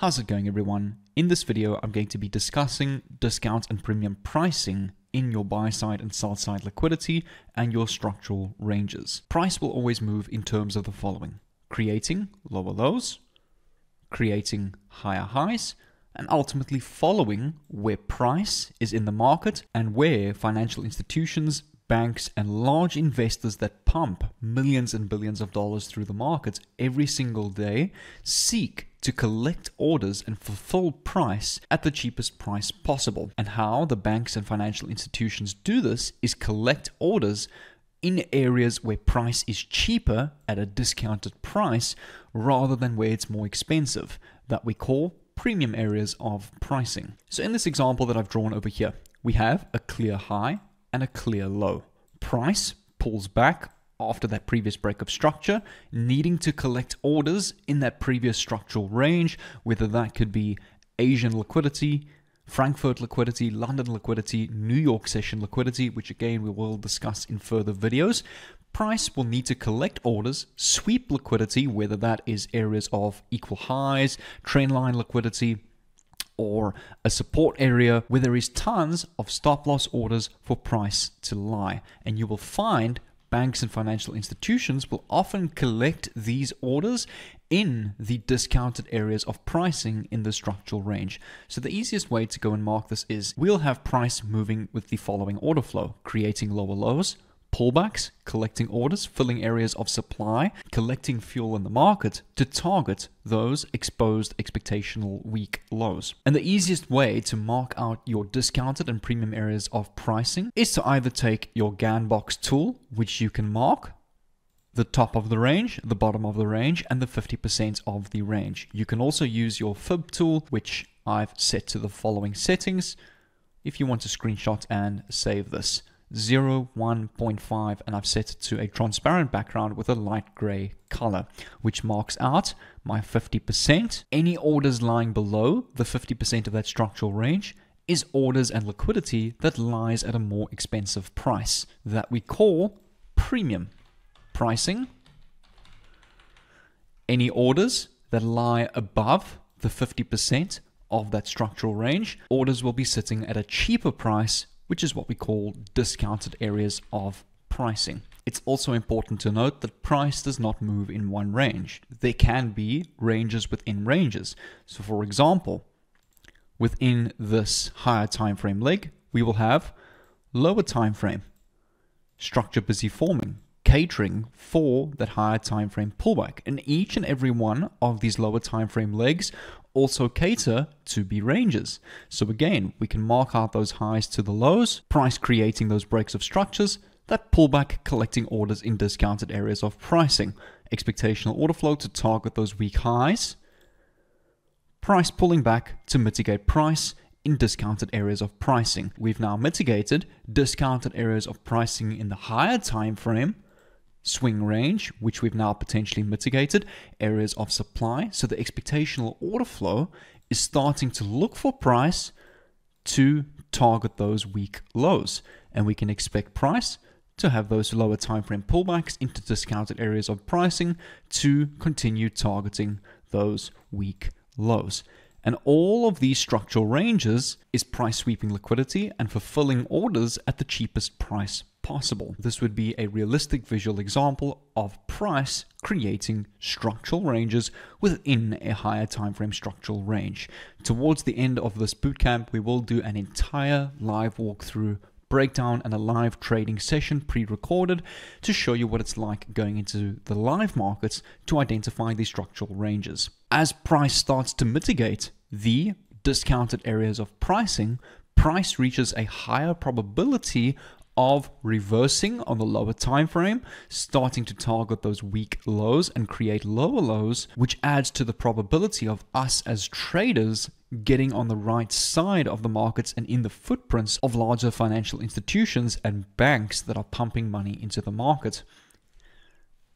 How's it going, everyone? In this video, I'm going to be discussing discount and premium pricing in your buy side and sell side liquidity and your structural ranges. Price will always move in terms of the following: creating lower lows, creating higher highs, and ultimately following where price is in the market and where financial institutions, banks, and large investors that pump millions and billions of dollars through the market every single day seek to collect orders and fulfill price at the cheapest price possible. And how the banks and financial institutions do this is collect orders in areas where price is cheaper at a discounted price rather than where it's more expensive, that we call premium areas of pricing. So in this example that I've drawn over here, we have a clear high and a clear low. Price pulls back after that previous break of structure, needing to collect orders in that previous structural range, whether that could be Asian liquidity, Frankfurt liquidity, London liquidity, New York session liquidity, which again we will discuss in further videos. Price will need to collect orders, sweep liquidity, whether that is areas of equal highs, trend line liquidity, or a support area where there is tons of stop loss orders for price to lie. And you will find banks and financial institutions will often collect these orders in the discounted areas of pricing in the structural range. So the easiest way to go and mark this is we'll have price moving with the following order flow: creating lower lows, pullbacks, collecting orders, filling areas of supply, collecting fuel in the market to target those exposed expectational weak lows. And the easiest way to mark out your discounted and premium areas of pricing is to either take your Gann box tool, which you can mark the top of the range, the bottom of the range, and the 50% of the range. You can also use your fib tool, which I've set to the following settings if you want to screenshot and save this: 0, 1.5, and I've set it to a transparent background with a light gray color, which marks out my 50%. Any orders lying below the 50% of that structural range is orders and liquidity that lies at a more expensive price that we call premium pricing. Any orders that lie above the 50% of that structural range, orders will be sitting at a cheaper price, which is what we call discounted areas of pricing. It's also important to note that price does not move in one range. There can be ranges within ranges. So for example, within this higher time frame leg, we will have lower time frame, structure busy forming, catering for that higher time frame pullback. And each and every one of these lower time frame legs also cater to be ranges. So again, we can mark out those highs to the lows, price creating those breaks of structures, that pullback collecting orders in discounted areas of pricing, expectational order flow to target those weak highs, price pulling back to mitigate price in discounted areas of pricing. We've now mitigated discounted areas of pricing in the higher time frame swing range, which we've now potentially mitigated areas of supply. So the expectational order flow is starting to look for price to target those weak lows, and we can expect price to have those lower time frame pullbacks into discounted areas of pricing to continue targeting those weak lows. And all of these structural ranges is price sweeping liquidity and fulfilling orders at the cheapest price possible. This would be a realistic visual example of price creating structural ranges within a higher time frame structural range. Towards the end of this bootcamp, we will do an entire live walkthrough breakdown and a live trading session pre-recorded to show you what it's like going into the live markets to identify these structural ranges. As price starts to mitigate the discounted areas of pricing, price reaches a higher probability of reversing on the lower time frame, starting to target those weak lows and create lower lows, which adds to the probability of us as traders getting on the right side of the markets and in the footprints of larger financial institutions and banks that are pumping money into the market.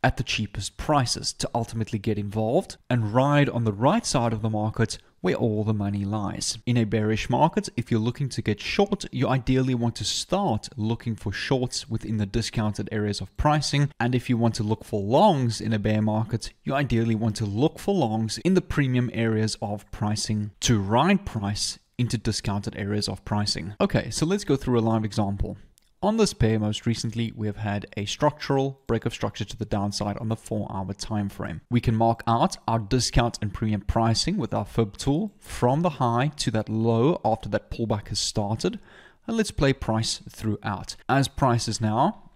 at the cheapest prices to ultimately get involved and ride on the right side of the market where all the money lies. In a bearish market, if you're looking to get short, you ideally want to start looking for shorts within the discounted areas of pricing. And if you want to look for longs in a bear market, you ideally want to look for longs in the premium areas of pricing to ride price into discounted areas of pricing. Okay, so let's go through a live example. On this pair, most recently, we have had a structural break of structure to the downside on the 4-hour time frame. We can mark out our discount and premium pricing with our fib tool from the high to that low after that pullback has started. And let's play price throughout. As price is now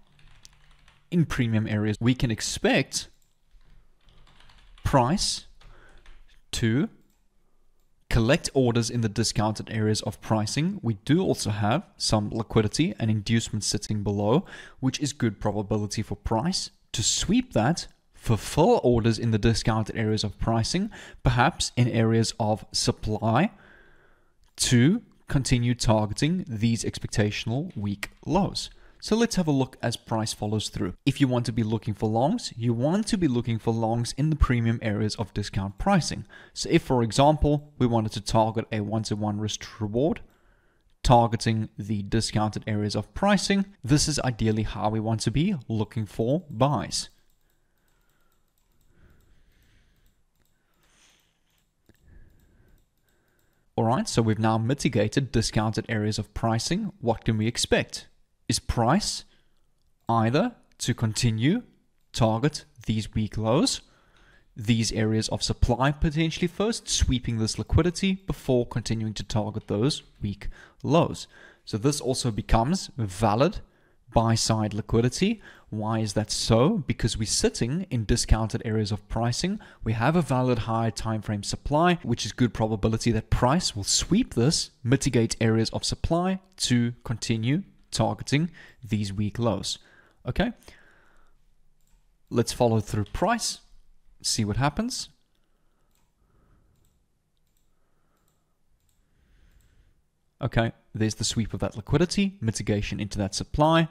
in premium areas, we can expect price to collect orders in the discounted areas of pricing. We do also have some liquidity and inducement sitting below, which is good probability for price to sweep that, fulfill orders in the discounted areas of pricing, perhaps in areas of supply, to continue targeting these expectational weak lows. So let's have a look as price follows through. If you want to be looking for longs, you want to be looking for longs in the premium areas of discount pricing. So if, for example, we wanted to target a 1-to-1 risk to reward, targeting the discounted areas of pricing, this is ideally how we want to be looking for buys. All right, so we've now mitigated discounted areas of pricing. What can we expect? Is price either to continue target these weak lows, these areas of supply potentially first, sweeping this liquidity before continuing to target those weak lows. So this also becomes valid buy side liquidity. Why is that so? Because we're sitting in discounted areas of pricing. We have a valid high time frame supply, which is good probability that price will sweep this, mitigate areas of supply to continue targeting these weak lows. Okay, let's follow through price, see what happens. Okay, there's the sweep of that liquidity, mitigation into that supply,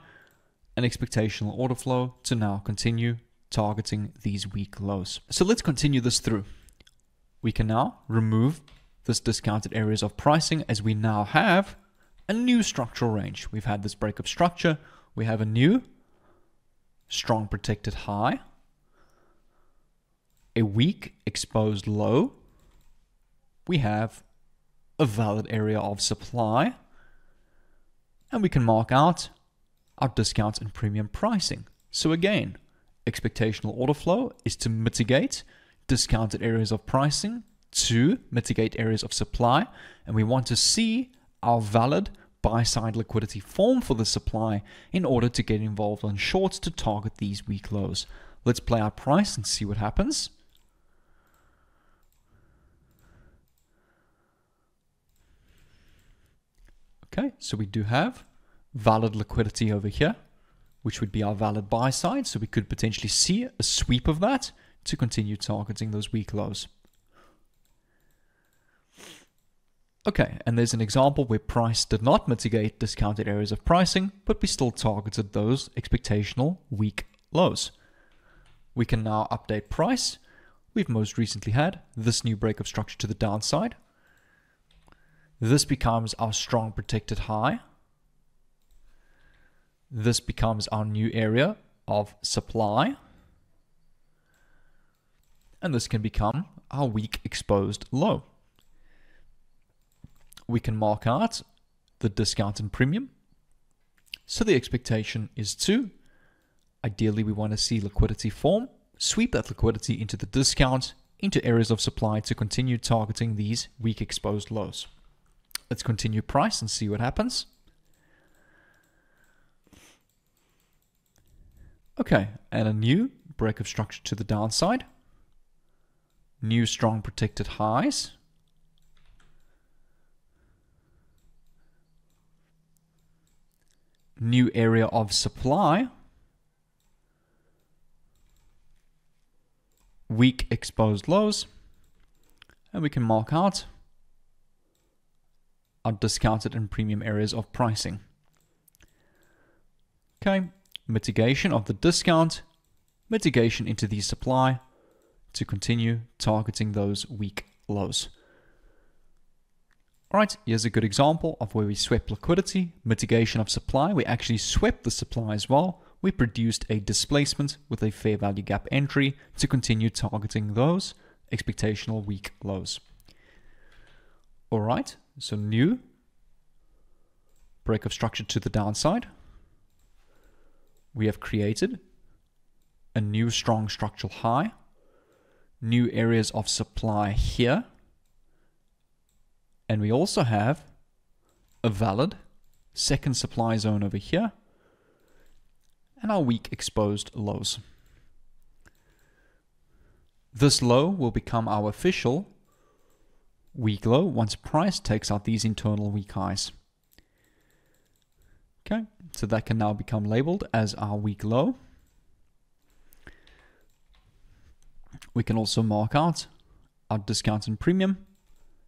and expectational order flow to now continue targeting these weak lows. So let's continue this through. We can now remove this discounted areas of pricing as we now have a new structural range. We've had this break of structure. We have a new strong protected high, a weak exposed low. We have a valid area of supply, and we can mark out our discounts and premium pricing. So again, expectational order flow is to mitigate discounted areas of pricing to mitigate areas of supply, and we want to see our valid buy-side liquidity form for the supply in order to get involved on shorts to target these weak lows. Let's play our price and see what happens. Okay, so we do have valid liquidity over here, which would be our valid buy side. So we could potentially see a sweep of that to continue targeting those weak lows. Okay, and there's an example where price did not mitigate discounted areas of pricing, but we still targeted those expectational weak lows. We can now update price. We've most recently had this new break of structure to the downside. This becomes our strong protected high. This becomes our new area of supply. And this can become our weak exposed low. We can mark out the discount and premium. So the expectation is to, ideally we want to see liquidity form, sweep that liquidity into the discount, into areas of supply to continue targeting these weak exposed lows. Let's continue price and see what happens. Okay, and a new break of structure to the downside. New strong protected highs. New area of supply. Weak exposed lows. And we can mark out our discounted and premium areas of pricing. Okay, mitigation of the discount mitigation into the supply to continue targeting those weak lows. All right, here's a good example of where we swept liquidity, mitigation of supply. We actually swept the supply as well. We produced a displacement with a fair value gap entry to continue targeting those expectational weak lows. All right, so new break of structure to the downside. We have created a new strong structural high, new areas of supply here, and we also have a valid second supply zone over here and our weak exposed lows. This low will become our official weak low once price takes out these internal weak highs. Okay, so that can now become labeled as our weak low. We can also mark out our discount and premium.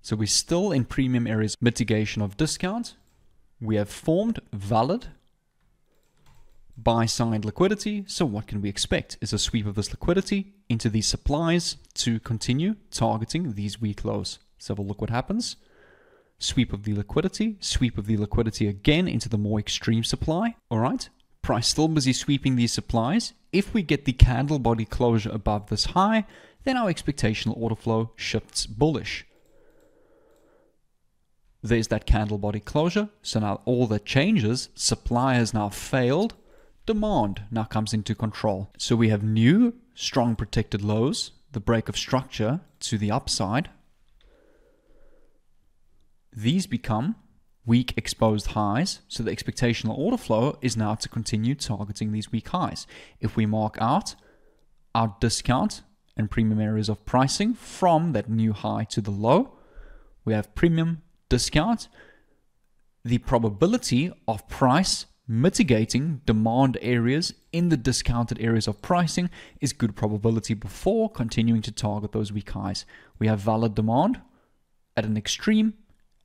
So we're still in premium areas, mitigation of discount. We have formed valid buy-side liquidity. So what can we expect is a sweep of this liquidity into these supplies to continue targeting these weak lows. So we'll look what happens. Sweep of the liquidity again into the more extreme supply. All right, price still busy sweeping these supplies. If we get the candle body closure above this high, then our expectational order flow shifts bullish. There's that candle body closure. So now all that changes, supply has now failed. Demand now comes into control. So we have new strong protected lows, the break of structure to the upside. These become weak exposed highs. So the expectational order flow is now to continue targeting these weak highs. If we mark out our discount and premium areas of pricing from that new high to the low, we have premium, discount. The probability of price mitigating demand areas in the discounted areas of pricing is good probability before continuing to target those weak highs. We have valid demand at an extreme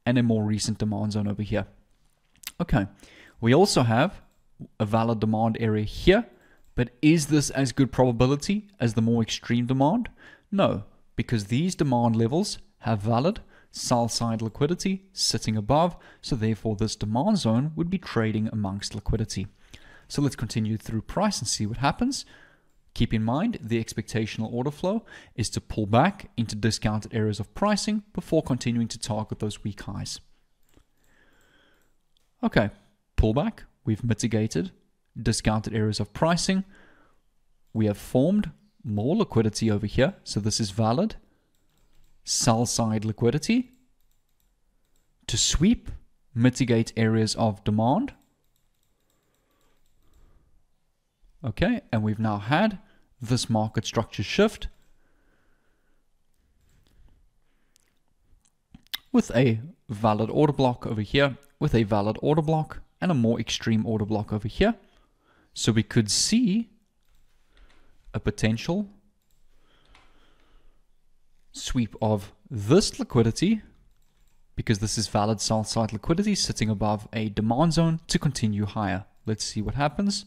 and a more recent demand zone over here. Okay, we also have a valid demand area here, but is this as good probability as the more extreme demand? No, because these demand levels have valid sell-side liquidity sitting above, so therefore this demand zone would be trading amongst liquidity. So let's continue through price and see what happens. Keep in mind the expectational order flow is to pull back into discounted areas of pricing before continuing to target those weak highs. Okay, pullback, we've mitigated discounted areas of pricing. We have formed more liquidity over here, so this is valid sell-side liquidity to sweep, mitigate areas of demand. Okay, and we've now had this market structure shift with a valid order block over here, with a valid order block and a more extreme order block over here. So we could see a potential sweep of this liquidity, because this is valid sell-side liquidity sitting above a demand zone, to continue higher. Let's see what happens.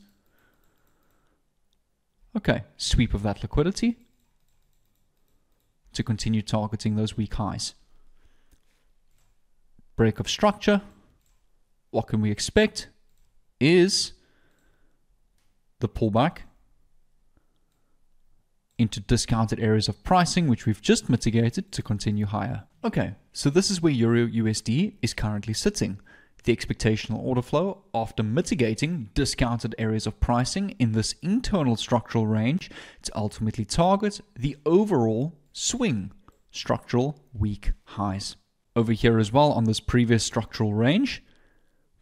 Okay, sweep of that liquidity to continue targeting those weak highs. Break of structure. What can we expect is the pullback into discounted areas of pricing, which we've just mitigated, to continue higher. Okay, so this is where Euro USD is currently sitting. The expectational order flow after mitigating discounted areas of pricing in this internal structural range to ultimately target the overall swing structural weak highs. Over here as well on this previous structural range,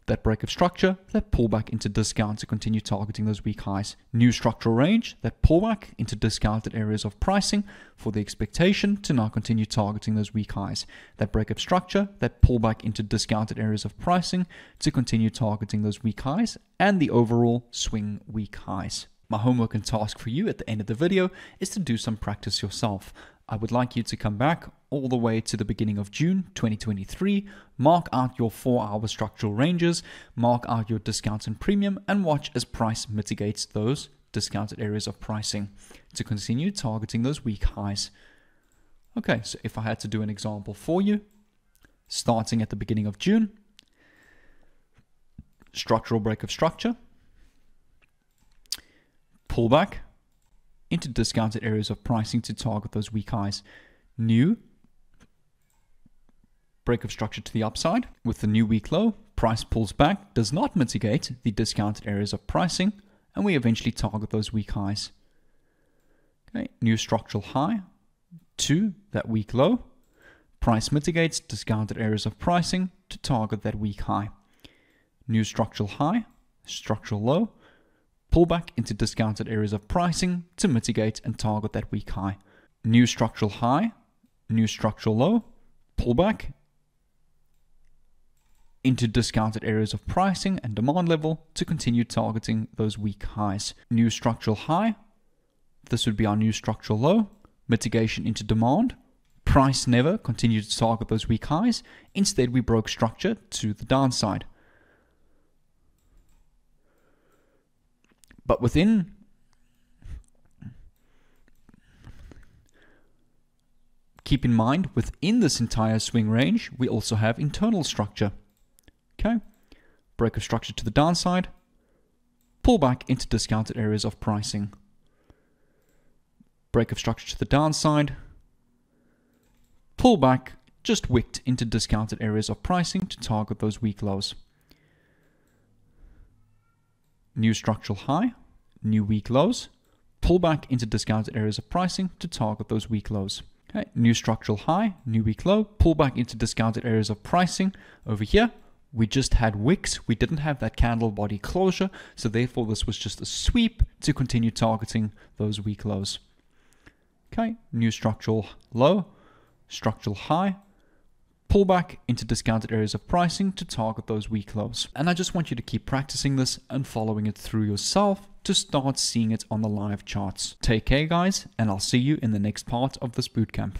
that break of structure, that pullback into discount to continue targeting those weak highs. New structural range, that pullback into discounted areas of pricing for the expectation to now continue targeting those weak highs. That break of structure, that pullback into discounted areas of pricing to continue targeting those weak highs and the overall swing weak highs. My homework and task for you at the end of the video is to do some practice yourself. I would like you to come back all the way to the beginning of June 2023, mark out your 4-hour structural ranges, mark out your discounts and premium, and watch as price mitigates those discounted areas of pricing to continue targeting those weak highs. Okay, so if I had to do an example for you, starting at the beginning of June, structural break of structure, pullback into discounted areas of pricing to target those weak highs. New break of structure to the upside with the new week low, price pulls back, does not mitigate the discounted areas of pricing, and we eventually target those weak highs. Okay, new structural high to that week low, price mitigates discounted areas of pricing to target that weak high. New structural high, structural low, pullback into discounted areas of pricing to mitigate and target that weak high. New structural high, new structural low, pullback into discounted areas of pricing and demand level to continue targeting those weak highs. New structural high, this would be our new structural low, mitigation into demand, price never continued to target those weak highs, instead we broke structure to the downside. But keep in mind, within this entire swing range, we also have internal structure. Okay, break of structure to the downside, pull back into discounted areas of pricing. Break of structure to the downside, pull back, just wicked into discounted areas of pricing to target those weak lows. New structural high, new weak lows, pull back into discounted areas of pricing to target those weak lows. Okay, new structural high, new weak low, pull back into discounted areas of pricing. Over here, we just had wicks. We didn't have that candle body closure, so therefore this was just a sweep to continue targeting those weak lows. Okay, new structural low, structural high, pull back into discounted areas of pricing to target those weak lows. And I just want you to keep practicing this and following it through yourself to start seeing it on the live charts. Take care, guys, and I'll see you in the next part of this bootcamp.